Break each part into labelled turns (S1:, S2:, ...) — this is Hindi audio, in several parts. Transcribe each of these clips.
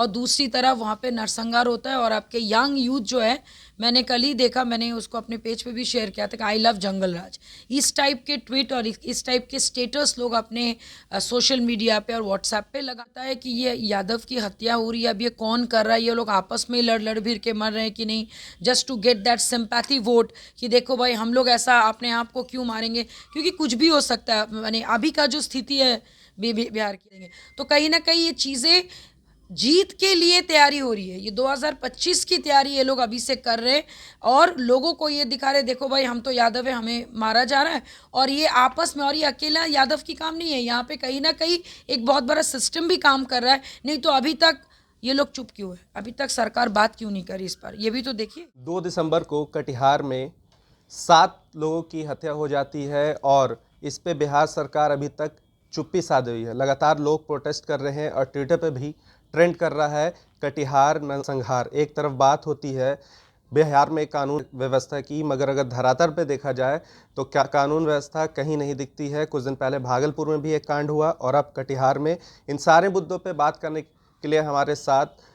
S1: और दूसरी तरफ वहाँ पे नरसंहार होता है और आपके यंग यूथ जो है, मैंने कल ही देखा, मैंने उसको अपने पेज पे भी शेयर किया था कि आई लव जंगल राज। इस टाइप के ट्वीट और इस टाइप के स्टेटस लोग अपने सोशल मीडिया पे और व्हाट्सएप पे लगाता है कि ये यादव की हत्या हो रही है, अब ये कौन कर रहा है, ये लोग आपस में लड़ लड़ भिड़ के मर रहे हैं कि नहीं, just to get that sympathy vote कि देखो भाई हम लोग ऐसा अपने आप को क्यों मारेंगे, क्योंकि कुछ भी हो सकता है। मैंने अभी का जो स्थिति है बिहार की, तो कहीं ना कहीं ये चीज़ें जीत के लिए तैयारी हो रही है। ये 2025 की तैयारी ये लोग अभी से कर रहे हैं और लोगों को ये दिखा रहे, देखो भाई हम तो यादव है, हमें मारा जा रहा है। और ये आपस में, और ये अकेला यादव की काम नहीं है, यहाँ पे कहीं ना कहीं एक बहुत बड़ा सिस्टम भी काम कर रहा है। नहीं तो अभी तक ये लोग चुप क्यों है, अभी तक सरकार बात क्यों नहीं करी इस पर, ये भी तो देखिए।
S2: 2 दिसंबर को कटिहार में 7 लोगों की हत्या हो जाती है और इस पे बिहार सरकार अभी तक चुप्पी साधे हुई है। लगातार लोग प्रोटेस्ट कर रहे हैं और ट्विटर पे भी ट्रेंड कर रहा है कटिहार नरसंहार। एक तरफ बात होती है बिहार में कानून व्यवस्था की, मगर अगर धरातल पे देखा जाए तो क्या कानून व्यवस्था कहीं नहीं दिखती है। कुछ दिन पहले भागलपुर में भी एक कांड हुआ और अब कटिहार में। इन सारे मुद्दों पे बात करने के लिए हमारे साथ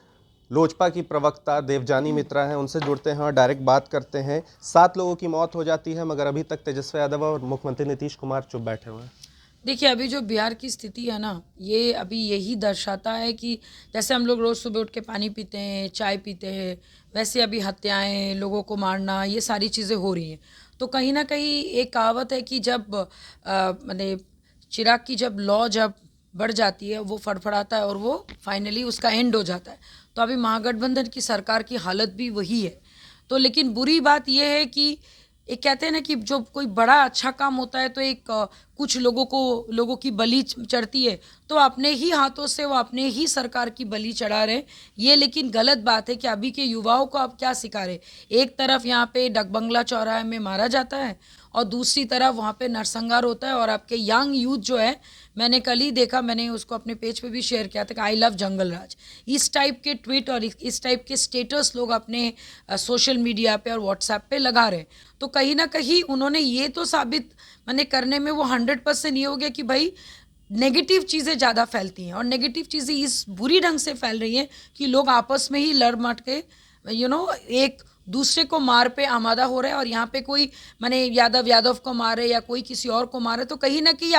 S2: लोजपा की प्रवक्ता देवजानी मित्रा हैं, उनसे जुड़ते हैं और डायरेक्ट बात करते हैं। 7 लोगों की मौत हो जाती है मगर अभी तक तेजस्वी यादव और मुख्यमंत्री नीतीश कुमार चुप बैठे हुए हैं।
S1: देखिए, अभी जो बिहार की स्थिति है ना, ये अभी यही दर्शाता है कि जैसे हम लोग रोज़ सुबह उठ के पानी पीते हैं, चाय पीते हैं, वैसे अभी हत्याएं, लोगों को मारना, ये सारी चीज़ें हो रही हैं। तो कहीं ना कहीं एक कहावत है कि जब माने चिराग की जब लौ जब बढ़ जाती है, वो फड़फड़ाता है और वो फाइनली उसका एंड हो जाता है। तो अभी महागठबंधन की सरकार की हालत भी वही है। तो लेकिन बुरी बात यह है कि एक कहते हैं ना कि जो कोई बड़ा अच्छा काम होता है तो एक कुछ लोगों की बलि चढ़ती है, तो अपने ही हाथों से वो अपने ही सरकार की बलि चढ़ा रहे। ये लेकिन गलत बात है कि अभी के युवाओं को आप क्या सिखा रहे। एक तरफ यहाँ पे डकबंगला चौराहे में मारा जाता है और दूसरी तरफ वहाँ पे नरसंहार होता है और आपके यंग यूथ जो है, मैंने कल ही देखा, मैंने उसको अपने पेज पे भी शेयर किया था कि आई लव जंगल राज। इस टाइप के ट्वीट और इस टाइप के स्टेटस लोग अपने सोशल मीडिया पे और व्हाट्सएप पे लगा रहे हैं। तो कहीं ना कहीं उन्होंने ये तो साबित मैंने करने में वो 100% ये हो गया कि भाई नेगेटिव चीज़ें ज़्यादा फैलती हैं और नेगेटिव चीज़ें इस बुरी ढंग से फैल रही हैं कि लोग आपस में ही लड़ मट के एक दूसरे को मार पे आमादा हो रहा है। और यहाँ पे कोई माने यादव को मारे या कोई किसी और को मारे, तो कहीं ना कहीं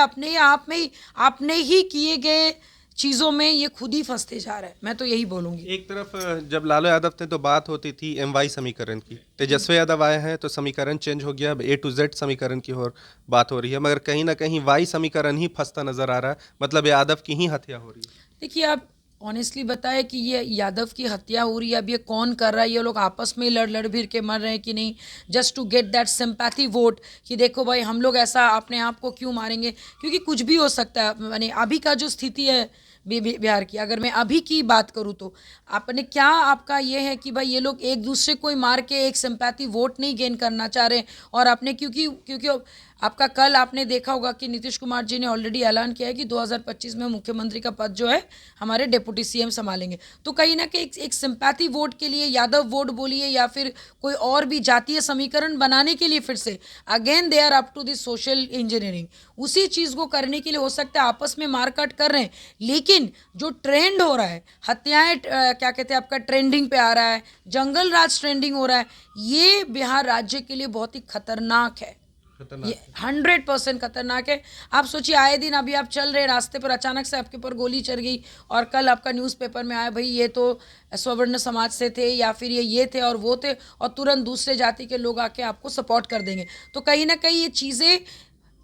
S1: अपने ही किए गए चीज़ों में ये खुद ही फंसते जा रहा है। मैं तो यही बोलूँगी।
S2: एक तरफ जब लालू यादव थे तो बात होती थी MY समीकरण की, तेजस्वी यादव आए हैं तो समीकरण चेंज हो गया, अब A to Z समीकरण की और बात हो रही है, मगर कहीं ना कहीं Y समीकरण ही फंसता नजर आ रहा है। मतलब यादव की ही हत्या हो रही है।
S1: देखिए, आप ऑनेस्टली बताएं कि ये यादव की हत्या हो रही है, अब ये कौन कर रहा है, ये लोग आपस में लड़ लड़ भिड़ के मर रहे हैं कि नहीं, just to get that sympathy vote कि देखो भाई हम लोग ऐसा अपने आप को क्यों मारेंगे, क्योंकि कुछ भी हो सकता है। मैंने अभी का जो स्थिति है बिहार की, अगर मैं अभी की बात करूँ तो आपने क्या, आपका ये है कि भाई ये लोग एक दूसरे को ही मार के एक सिंपैथी वोट नहीं गेन करना चाह रहे। और आपने क्योंकि क्योंकि आपका कल आपने देखा होगा कि नीतीश कुमार जी ने ऑलरेडी ऐलान किया है कि 2025 में मुख्यमंत्री का पद जो है हमारे डिप्टी CM संभालेंगे। तो कहीं ना कहीं एक सिंपैथी वोट के लिए, यादव वोट बोलिए या फिर कोई और भी जातीय समीकरण बनाने के लिए, फिर से again they are up to this social engineering, उसी चीज़ को करने के लिए हो सकता है आपस में मारकाट कर रहे हैं। लेकिन जो ट्रेंड हो रहा है, हत्याएं क्या कहते हैं आपका ट्रेंडिंग पे आ रहा है, जंगल राज ट्रेंडिंग हो रहा है, ये बिहार राज्य के लिए बहुत ही खतरनाक है। ये 100% खतरनाक है। आप सोचिए, आए दिन अभी आप चल रहे रास्ते पर अचानक से आपके ऊपर गोली चढ़ गई और कल आपका न्यूज़पेपर में आया भाई ये तो स्वर्ण समाज से थे या फिर ये थे और वो थे, और तुरंत दूसरे जाति के लोग आके आपको सपोर्ट कर देंगे। तो कहीं ना कहीं ये चीज़ें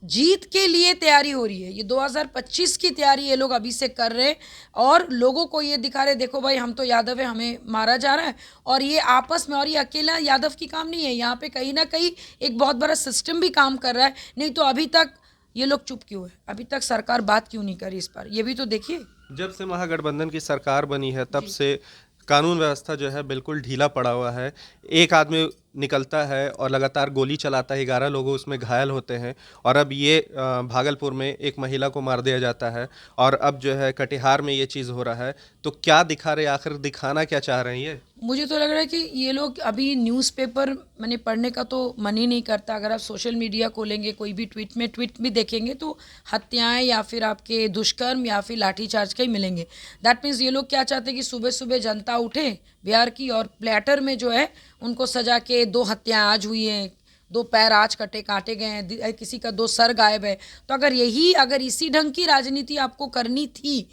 S1: जीत के लिए तैयारी हो रही है। ये 2025 की तैयारी ये लोग अभी से कर रहे हैं और लोगों को ये दिखा रहे, देखो भाई हम तो यादव है, हमें मारा जा रहा है। और ये आपस में, और ये अकेला यादव की काम नहीं है, यहाँ पे कहीं ना कहीं एक बहुत बड़ा सिस्टम भी काम कर रहा है। नहीं तो अभी तक ये लोग चुप क्यों है, अभी तक सरकार बात क्यों नहीं करी इस पर, ये भी तो देखिए।
S2: जब से महागठबंधन की सरकार बनी है तब से कानून व्यवस्था जो है बिल्कुल ढीला पड़ा हुआ है। एक आदमी निकलता है और लगातार गोली चलाता है, 11 लोग उसमें घायल होते हैं, और अब ये भागलपुर में एक महिला को मार दिया जाता है, और अब जो है कटिहार में ये चीज़ हो रहा है, तो क्या दिखा रहे, आखिर दिखाना क्या चाह रहे हैं ये?
S1: मुझे तो लग रहा है कि ये लोग अभी न्यूज़पेपर मैंने पढ़ने का तो मन ही नहीं करता। अगर आप सोशल मीडिया खोलेंगे, कोई भी ट्वीट भी देखेंगे तो हत्याएं या फिर आपके दुष्कर्म या फिर लाठीचार्ज के ही मिलेंगे। दैट मीन्स ये लोग क्या चाहते हैं कि सुबह सुबह जनता उठे बिहार की और प्लेटर में जो है उनको सजा के 2 हत्याएं आज हुई हैं, 2 पैर आज काटे गए हैं, किसी का 2 सर गायब है। तो अगर इसी ढंग की राजनीति आपको करनी थी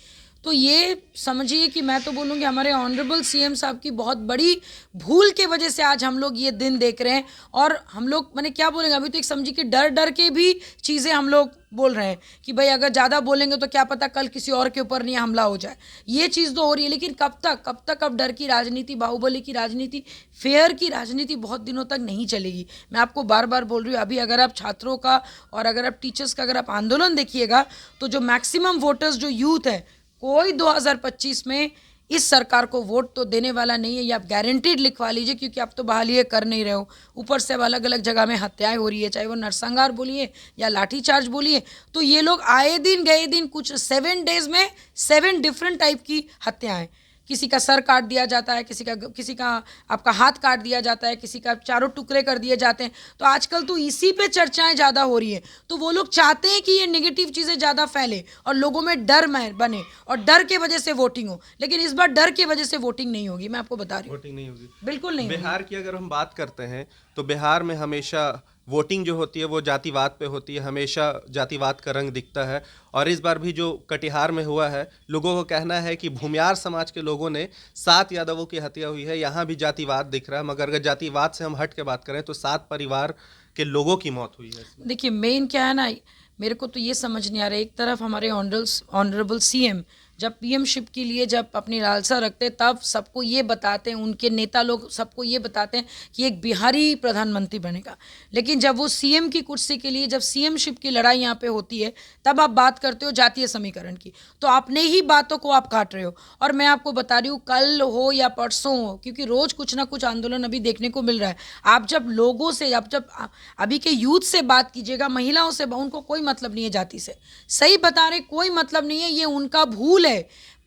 S1: तो ये समझिए कि मैं तो बोलूँगी हमारे ऑनरेबल सीएम साहब की बहुत बड़ी भूल के वजह से आज हम लोग ये दिन देख रहे हैं। और हम लोग मैंने क्या बोलेंगे, अभी तो एक समझिए कि डर डर के भी चीज़ें हम लोग बोल रहे हैं कि भाई अगर ज़्यादा बोलेंगे तो क्या पता कल किसी और के ऊपर नहीं हमला हो जाए। ये चीज़ तो हो रही है, लेकिन कब तक अब डर की राजनीति, बाहुबली की राजनीति, फेयर की राजनीति बहुत दिनों तक नहीं चलेगी। मैं आपको बार बार बोल रही हूँ, अभी अगर आप छात्रों का और अगर आप टीचर्स का अगर आप आंदोलन देखिएगा तो जो मैक्सिमम वोटर्स जो यूथ है, कोई 2025 में इस सरकार को वोट तो देने वाला नहीं है, ये आप गारंटीड लिखवा लीजिए, क्योंकि आप तो बहाली कर नहीं रहे हो। ऊपर से अब अलग अलग जगह में हत्याएं हो रही है, चाहे वो नरसंहार बोलिए या लाठीचार्ज बोलिए। तो ये लोग आए दिन गए दिन कुछ 7 डेज में 7 डिफरेंट टाइप की हत्याएं, किसी का सर काट दिया जाता है, किसी का आपका हाथ काट दिया जाता है, किसी का चारों टुकड़े कर दिए जाते हैं। तो आजकल तो इसी पे चर्चाएं ज़्यादा हो रही है। तो वो लोग चाहते हैं कि ये नेगेटिव चीज़ें ज़्यादा फैले और लोगों में डर बने और डर के वजह से वोटिंग हो। लेकिन इस बार डर के वजह से वोटिंग नहीं होगी, मैं आपको बता रही हूँ।
S2: वोटिंग नहीं होगी,
S1: बिल्कुल नहीं होगी।
S2: बिहार की अगर हम बात करते हैं तो बिहार में हमेशा वोटिंग जो होती है वो जातिवाद पे होती है, हमेशा जातिवाद का रंग दिखता है। और इस बार भी जो कटिहार में हुआ है, लोगों को कहना है कि भूमियार समाज के लोगों ने 7 यादवों की हत्या हुई है, यहाँ भी जातिवाद दिख रहा है। मगर अगर जातिवाद से हम हट के बात करें तो 7 परिवार के लोगों की मौत हुई है इसमें।
S1: देखिए मेन क्या है ना, मेरे को तो ये समझ नहीं आ रहा है। एक तरफ हमारे ऑनरेबल सीएम जब पीएमशिप के लिए जब अपनी लालसा रखते हैं, तब सबको ये बताते हैं, उनके नेता लोग सबको ये बताते हैं कि एक बिहारी प्रधानमंत्री बनेगा। लेकिन जब वो सीएम की कुर्सी के लिए, जब सीएमशिप की लड़ाई यहाँ पे होती है, तब आप बात करते हो जातीय समीकरण की, तो अपने ही बातों को आप काट रहे हो। और मैं आपको बता रही हूँ, कल हो या परसों हो, क्योंकि रोज कुछ ना कुछ आंदोलन अभी देखने को मिल रहा है। आप जब लोगों से, जब अभी के यूथ से बात कीजिएगा, महिलाओं से, उनको कोई मतलब नहीं है जाति से, सही बता रहे, कोई मतलब नहीं है। ये उनका भूल है।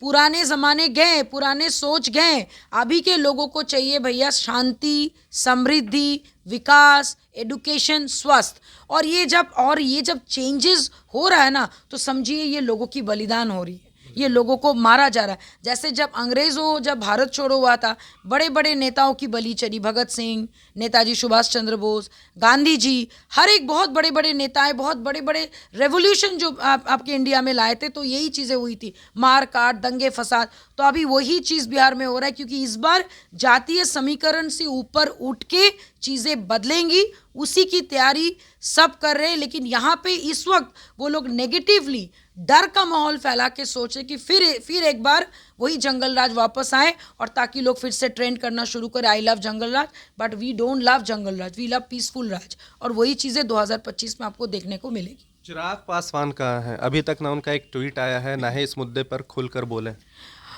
S1: पुराने जमाने गए, पुराने सोच गए। अभी के लोगों को चाहिए भैया शांति, समृद्धि, विकास, एडुकेशन, स्वास्थ्य। और ये जब चेंजेस हो रहा है ना, तो समझिए ये लोगों की बलिदान हो रही है, ये लोगों को मारा जा रहा है। जैसे जब भारत छोड़ो हुआ था, बड़े बड़े नेताओं की बलि चढ़ी, भगत सिंह, नेताजी सुभाष चंद्र बोस, गांधी जी, हर एक बहुत बड़े बड़े नेताएं, बहुत बड़े बड़े रेवोल्यूशन जो आपके इंडिया में लाए थे, तो यही चीज़ें हुई थी, मार काट, दंगे फसाद। तो अभी वही चीज़ बिहार में हो रहा है, क्योंकि इस बार जातीय समीकरण से ऊपर उठ के चीज़ें बदलेंगी, उसी की तैयारी सब कर रहे हैं। लेकिन यहाँ पे इस वक्त वो लोग नेगेटिवली डर का माहौल फैला के सोचे कि फिर एक बार वही जंगल राज वापस आए, और ताकि लोग फिर से ट्रेंड करना शुरू करें, I love jungle raj, but we don't love jungle raj, we love peaceful raj. और वही चीज़ें 2025 में आपको देखने को मिलेगी।
S2: चिराग पासवान कहाँ हैं? अभी तक ना उनका एक ट्वीट आया है, ना ही इस मुद्दे पर खुलकर बोले।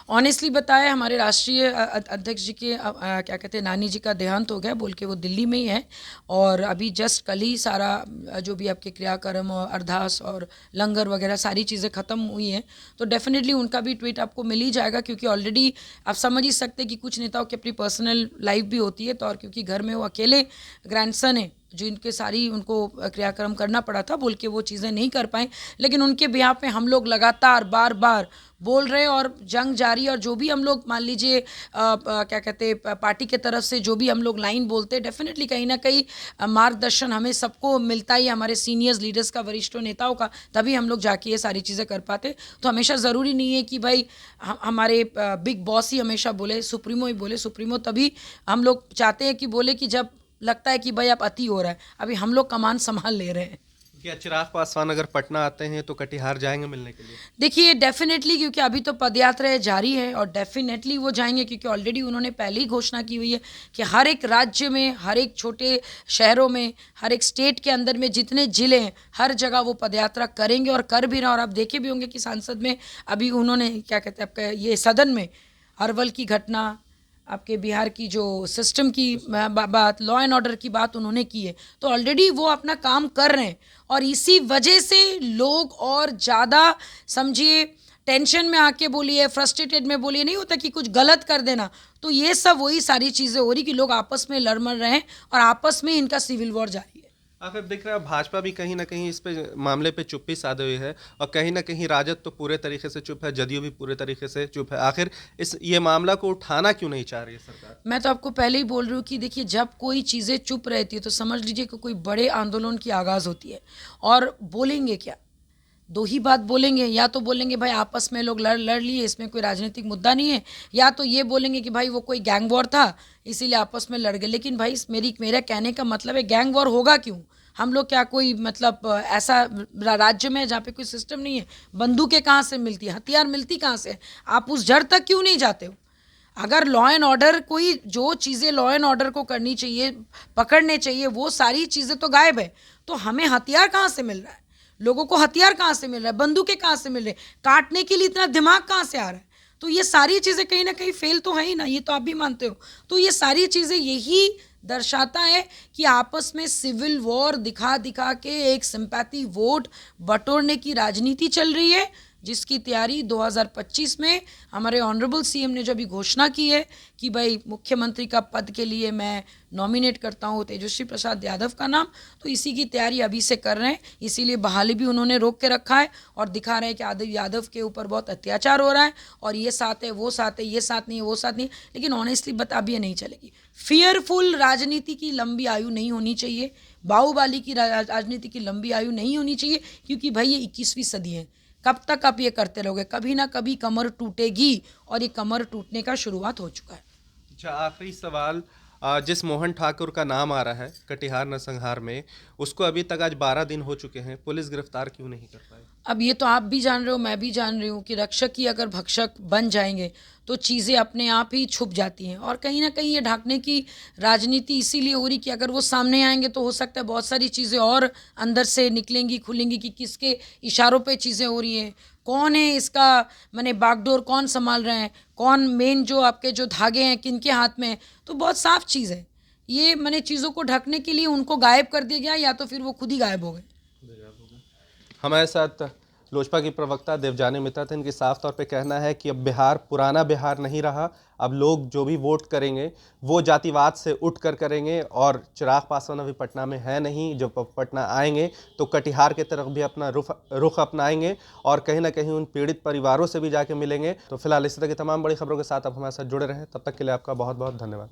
S1: ऑनेस्टली बताया, हमारे राष्ट्रीय अध्यक्ष जी के क्या कहते हैं, नानी जी का देहांत हो गया, बोल के वो दिल्ली में ही है। और अभी जस्ट कल ही सारा जो भी आपके क्रियाक्रम और अरदास और लंगर वगैरह सारी चीज़ें ख़त्म हुई हैं। तो डेफिनेटली उनका भी ट्वीट आपको मिल ही जाएगा, क्योंकि ऑलरेडी आप समझ ही सकते हैं कि कुछ नेताओं की अपनी पर्सनल लाइफ भी होती है। तो और क्योंकि घर में वो अकेले ग्रैंडसन है, जो इनके सारी उनको क्रियाक्रम करना पड़ा था, बोल के वो चीज़ें नहीं कर पाए। लेकिन उनके बिहाफ पे हम लोग लगातार बार बार बोल रहे हैं और जंग जारी। और जो भी हम लोग मान लीजिए क्या कहते हैं, पार्टी के तरफ से जो भी हम लोग लाइन बोलते हैं, डेफिनेटली कहीं ना कहीं मार्गदर्शन हमें सबको मिलता ही, हमारे सीनियर्स लीडर्स का, वरिष्ठ नेताओं का, तभी हम लोग जाके ये सारी चीज़ें कर पाते। तो हमेशा ज़रूरी नहीं है कि भाई हमारे बिग बॉस ही हमेशा बोले, सुप्रीमो ही बोले। सुप्रीमो तभी हम लोग चाहते हैं कि बोले कि जब लगता है कि भाई अब अति हो रहा है। अभी हम लोग कमान संभाल ले रहे हैं।
S2: क्या चिराग पासवान अगर पटना आते हैं तो कटिहार जाएंगे मिलने के लिए?
S1: देखिए डेफिनेटली, क्योंकि अभी तो पदयात्रा जारी है और डेफिनेटली वो जाएंगे, क्योंकि ऑलरेडी उन्होंने पहले ही घोषणा की हुई है कि हर एक राज्य में, हर एक छोटे शहरों में, हर एक स्टेट के अंदर में जितने ज़िले हैं, हर जगह वो पदयात्रा करेंगे और कर भी रहे। और आप देखे भी होंगे कि सांसद में अभी उन्होंने क्या कहते हैं, आपका ये सदन में अरवल की घटना, आपके बिहार की जो सिस्टम की बात, लॉ एंड ऑर्डर की बात उन्होंने की है, तो ऑलरेडी वो अपना काम कर रहे हैं और इसी वजह से लोग और ज़्यादा समझिए टेंशन में आके बोलिए, फ्रस्ट्रेटेड में बोलिए, नहीं होता कि कुछ गलत कर देना, तो ये सब वही सारी चीज़ें हो रही कि लोग आपस में लड़ मर रहे हैं और आपस में इनका सिविल वॉर जारी है।
S2: आखिर दिख रहा है भाजपा भी कहीं ना कहीं इस पे मामले पे चुप्पी साधे हुई है और कहीं ना कहीं राजद तो पूरे तरीके से चुप है, जदयू भी पूरे तरीके से चुप है। आखिर इस ये मामला को उठाना क्यों नहीं चाह रही है सरकार?
S1: मैं तो आपको पहले ही बोल रही हूँ कि देखिए, जब कोई चीज़ें चुप रहती है तो समझ लीजिए कि कोई बड़े आंदोलन की आगाज़ होती है। और बोलेंगे क्या? दो ही बात बोलेंगे, या तो बोलेंगे भाई आपस में लोग लड़ लड़ लिए, इसमें कोई राजनीतिक मुद्दा नहीं है, या तो ये बोलेंगे कि भाई वो कोई गैंग वॉर था इसीलिए आपस में लड़ गए। लेकिन भाई मेरा कहने का मतलब है, गैंग वॉर होगा क्यों? हम लोग क्या कोई मतलब ऐसा राज्य में है जहाँ पे कोई सिस्टम नहीं है? बंदूकें कहाँ से मिलती है, हथियार मिलती कहाँ से? आप उस जड़ तक क्यों नहीं जाते हो? अगर लॉ एंड ऑर्डर, कोई जो चीज़ें लॉ एंड ऑर्डर को करनी चाहिए, पकड़ने चाहिए, वो सारी चीज़ें तो गायब है, तो हमें हथियार कहाँ से मिल रहा है? लोगों को हथियार कहाँ से मिल रहा है? बंदूकें कहाँ से मिल रही है? काटने के लिए इतना दिमाग कहाँ से आ रहा है? तो ये सारी चीज़ें कहीं ना कहीं फेल तो है ही ना, ये तो आप भी मानते हो। तो ये सारी चीज़ें यही दर्शाता है कि आपस में सिविल वॉर दिखा दिखा के एक सिंपैथी वोट बटोरने की राजनीति चल रही है, जिसकी तैयारी 2025 में हमारे ऑनरेबल सीएम ने जो अभी घोषणा की है कि भाई मुख्यमंत्री का पद के लिए मैं नॉमिनेट करता हूँ तेजस्वी प्रसाद यादव का नाम, तो इसी की तैयारी अभी से कर रहे हैं। इसीलिए बहाली भी उन्होंने रोक के रखा है और दिखा रहे हैं कि आदित्य यादव के ऊपर बहुत अत्याचार हो रहा है और ये साथ है, वो साथ है, ये साथ नहीं है, वो साथ नहीं है। लेकिन ऑनेस्टली बता, अब ये नहीं चलेगी। फियरफुल राजनीति की लंबी आयु नहीं होनी चाहिए, बाहुबली की राजनीति की लंबी आयु नहीं होनी चाहिए, क्योंकि भाई ये 21वीं सदी है। कब तक आप ये करते रहोगे? कभी ना कभी कमर टूटेगी और ये कमर टूटने का शुरुआत हो चुका है।
S2: अच्छा, आखिरी सवाल। जिस मोहन ठाकुर का नाम आ रहा है कटिहार नरसंहार में, उसको अभी तक आज 12 दिन हो चुके हैं, पुलिस गिरफ्तार क्यों नहीं कर पाई?
S1: अब ये तो आप भी जान रहे हो, मैं भी जान रही हूँ कि रक्षक ही अगर भक्षक बन जाएंगे तो चीज़ें अपने आप ही छुप जाती हैं। और कहीं ना कहीं ये ढांकने की राजनीति इसीलिए हो रही कि अगर वो सामने आएंगे तो हो सकता है बहुत सारी चीज़ें और अंदर से निकलेंगी, खुलेंगी कि किसके इशारों पे चीज़ें हो रही हैं, कौन है इसका माने बागडोर कौन संभाल रहे हैं, कौन मेन जो आपके जो धागे हैं किनके हाथ में है। तो बहुत साफ चीज़ है ये, मैंने चीज़ों को ढकने के लिए उनको गायब कर दिया गया, या तो फिर वो खुद ही गायब हो गए।
S2: हमारे साथ लोजपा की प्रवक्ता देवजानी मित्रा थे। इनकी साफ तौर पे कहना है कि अब बिहार पुराना बिहार नहीं रहा, अब लोग जो भी वोट करेंगे वो जातिवाद से उठ कर करेंगे। और चिराग पासवान अभी पटना में है नहीं, जब पटना आएंगे तो कटिहार की तरफ भी अपना रुख अपनाएंगे और कहीं ना कहीं उन पीड़ित परिवारों से भी जाके मिलेंगे। तो फिलहाल इस तरह की तमाम बड़ी खबरों के साथ आप हमारे साथ जुड़े रहें। तब तक के लिए आपका बहुत बहुत धन्यवाद।